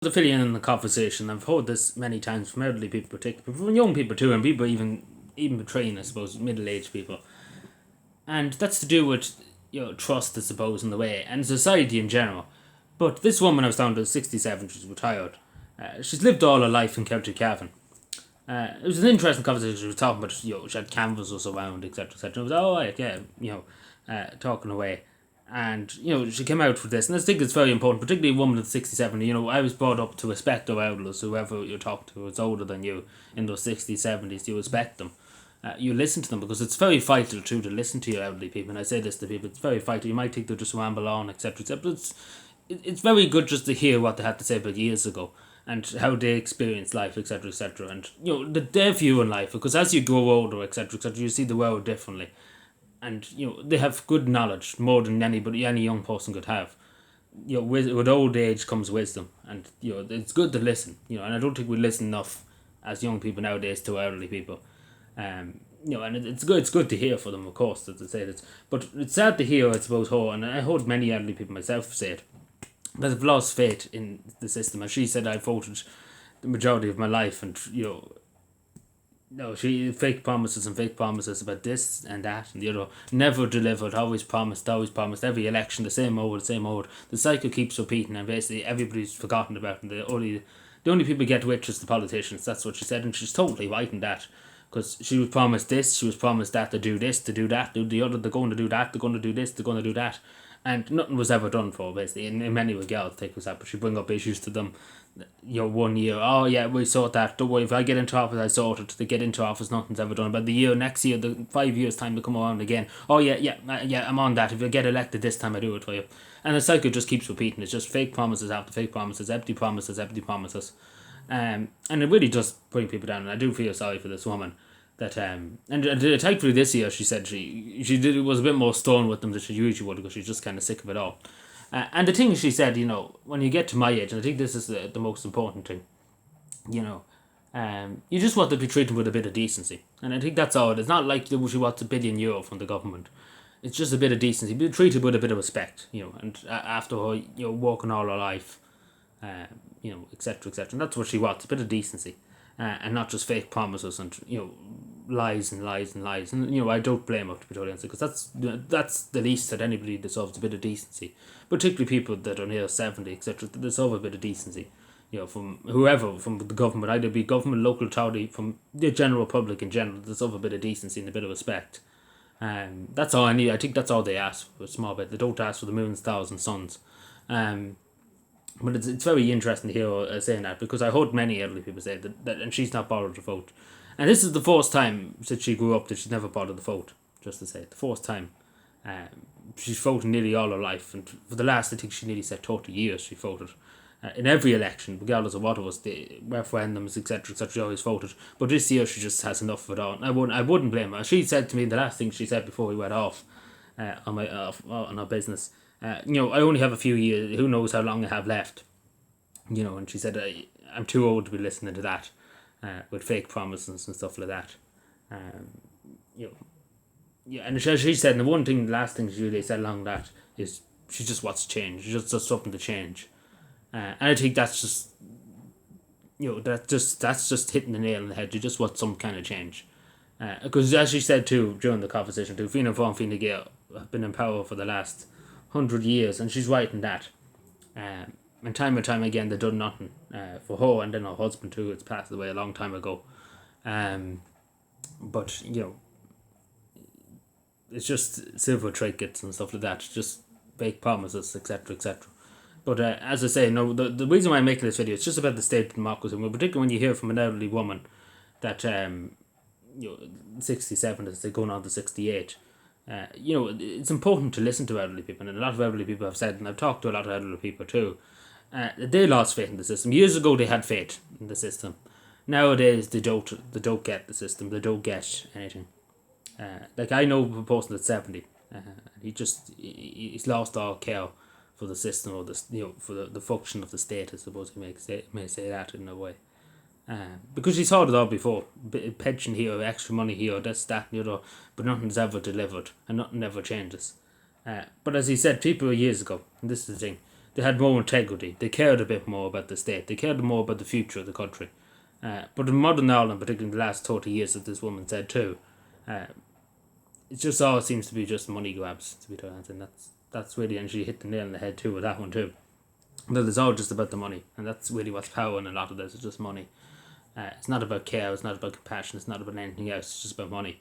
To fill you in on the conversation, I've heard this many times from elderly people, particularly from young people too, and people even betraying, I suppose, middle-aged people, and that's to do with trust, I suppose, in the way and society in general. But this woman I was down to 67, she's retired. She's lived all her life in County Cavan. It was an interesting conversation. She was talking about she had canvases around, etc., etc. It was talking away. And, she came out with this. And I think it's very important, particularly a woman at 67. I was brought up to respect our elders, whoever you talk to is older than you in those 60s, 70s. You respect them. You listen to them because it's very vital too to listen to your elderly people. And I say this to people, it's very vital. You might think they'll just ramble on, etc., etc. But it's very good just to hear what they had to say about years ago and how they experienced life, etc., etc. And, their view on life, because as you grow older, etc., etc., you see the world differently. And they have good knowledge, more than anybody, any young person could have. With old age comes wisdom, and it's good to listen. And I don't think we listen enough as young people nowadays to elderly people. And it's good. It's good to hear for them, of course, to say this. But it's sad to hear, I suppose, her, and I heard many elderly people myself say it, that they've lost faith in the system. As she said, I voted the majority of my life, and no, she fake promises and fake promises about this and that and the other. Never delivered, always promised, always promised. Every election, the same old, the same old. The cycle keeps repeating, and basically everybody's forgotten about it. And the only people who get rich is the politicians. That's what she said, and she's totally right in that. Because she was promised this, she was promised that, to do this, to do that, do the other. They're going to do that, they're going to do this, they're going to do that. And nothing was ever done for, basically. In many regards, take example, she bring up issues to them. 1 year, oh yeah, we sort that. Don't worry, if I get into office, I sort it. They get into office, nothing's ever done. But next year, the 5 years time to come around again. Oh yeah, I'm on that. If you get elected this time, I do it for you. And the cycle just keeps repeating. It's just fake promises after fake promises, empty promises, empty promises. And it really does bring people down. And I do feel sorry for this woman. That and thankfully this year she said she was a bit more stern with them than she usually would, because she's just kind of sick of it all. And the thing she said, when you get to my age, and I think this is the most important thing, you just want to be treated with a bit of decency. And I think that's all. It's not like she wants €1 billion from the government. It's just a bit of decency. Be treated with a bit of respect, and after her, working all her life, etc., etc. And that's what she wants, a bit of decency. And not just fake promises and, lies and lies and lies. And, I don't blame her, to be totally honest, because that's the least that anybody deserves, a bit of decency. Particularly people that are near 70, etc., they deserve a bit of decency. From whoever, from the government, either be government, local authority, from the general public in general, they deserve a bit of decency and a bit of respect. That's all I need. I think that's all they ask for, a small bit. They don't ask for the moon, stars and suns. But it's very interesting to hear her saying that, because I heard many elderly people say that and she's not bothered to vote. And this is the first time since she grew up that she's never bothered to vote, just to say. The first time. She's voted nearly all her life, and for the last, I think she nearly said 30 years she voted. In every election, regardless of what it was, the referendums, etc., etc., she always voted. But this year she just has enough of it all. And I wouldn't blame her. She said to me, the last thing she said before we went off on our business, I only have a few years, who knows how long I have left. And she said, I'm too old to be listening to that, with fake promises and stuff like that. Yeah, and she said, and the last thing she really said along that is she just wants to change. She just does something to change. And I think that's just, that's just hitting the nail on the head. You just want some kind of change. Because as she said too, during the conversation too, Fianna Fáil and Fine Gael have been in power for the last 100 years, and she's right in that. And time and time again, they've done nothing for her, and then her husband too. It's passed away a long time ago. But it's just silver trinkets and stuff like that. Just fake promises, etc., etc. But as I say, no, the reason why I'm making this video is just about the state of democracy, particularly when you hear from an elderly woman that 67 is going on to 68. It's important to listen to elderly people, and a lot of elderly people have said, and I've talked to a lot of elderly people too, they lost faith in the system. Years ago they had faith in the system. Nowadays they don't get the system. They don't get anything. Like I know a person that's 70. He's lost all care for the system, or for the function of the state. I suppose you may say that in a way. Because he's heard it all before. Pension here, extra money here, this, that, and the other, but nothing's ever delivered, and nothing ever changes. But as he said, people years ago, and this is the thing, They had more integrity. They cared a bit more about the state. They cared more about the future of the country. But in modern Ireland, particularly in the last 30 years, as this woman said too, it just all seems to be just money grabs, to be honest, and that's really, and she hit the nail on the head too with that one too. That it's all just about the money, and that's really what's powering a lot of this. It's just money. It's not about care. It's not about compassion. It's not about anything else. It's just about money.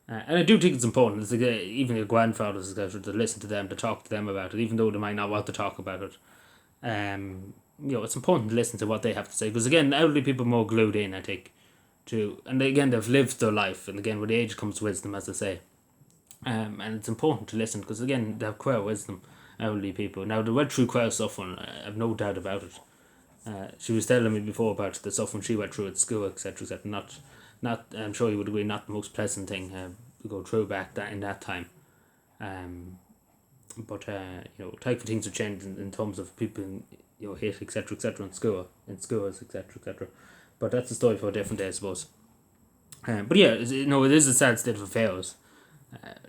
And I do think it's important. It's like even your grandfathers, to listen to them, to talk to them about it, even though they might not want to talk about it. It's important to listen to what they have to say, because again, elderly people are more glued in, I think, to, and again, they've lived their life, and again, with age comes wisdom, as I say. And it's important to listen, because again, they have queer wisdom, elderly people. Now, they went through queer suffering, I have no doubt about it. She was telling me before about the suffering she went through at school, etc., etc. Not, I'm sure you would agree, not the most pleasant thing to go through back in that time. But type of things have changed in terms of people, hit, etc., etc., in schools, etc., etc. But that's a story for a different day, I suppose. But yeah, it is a sad state of affairs.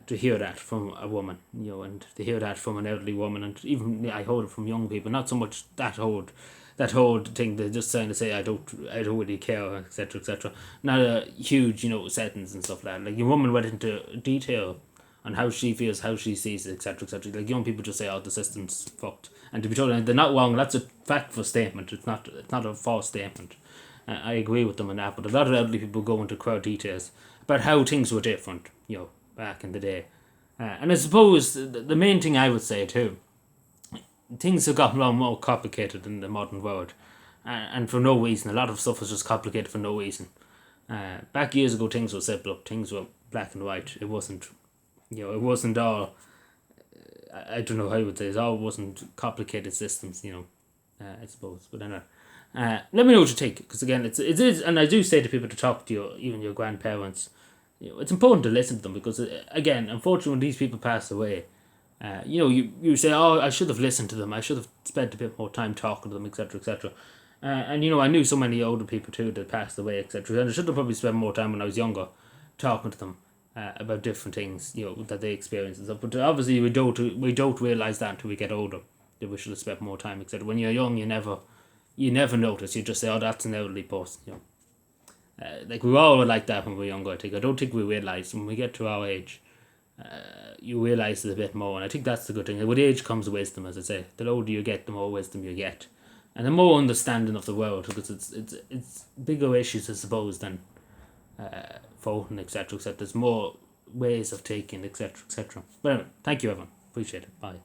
To hear that from a woman, and to hear that from an elderly woman, and even I heard it from young people. Not so much that old thing. They're just trying to say I don't really care, etc., etc. Not a huge sentence and stuff like that. Like, your woman went into detail on how she feels, how she sees it, etc., etc. Like, young people just say, "Oh, the system's fucked," and to be told they're not wrong. That's a factful statement. It's not a false statement. I agree with them on that. But a lot of elderly people go into crowd details about how things were different, back in the day. And I suppose the main thing I would say too, things have gotten a lot more complicated in the modern world, and for no reason. A lot of stuff was just complicated for no reason. Back years ago, things were simple. Things were black and white. It wasn't, it wasn't all. I don't know how I would say it. All wasn't complicated systems. I suppose. But anyway, let me know what you think, because again, it is, and I do say to people to talk to even your grandparents. It's important to listen to them, because again, unfortunately, when these people pass away, you say, "Oh, I should have listened to them. I should have spent a bit more time talking to them, etc., etc." And I knew so many older people too that passed away, etc. And I should have probably spent more time when I was younger, talking to them about different things, that they experience and stuff. But obviously, we don't realize that until we get older, that we should have spent more time, etc. When you're young, you never notice. You just say, "Oh, that's an elderly person," like, we all were like that when we were younger. I don't think we realize when we get to our age. You realize it a bit more, and I think that's the good thing. With age comes wisdom, as I say. The older you get, the more wisdom you get, and the more understanding of the world, because it's bigger issues, I suppose, than voting, etc., etc. There's more ways of taking, etc., etc. But anyway, thank you, everyone. Appreciate it. Bye.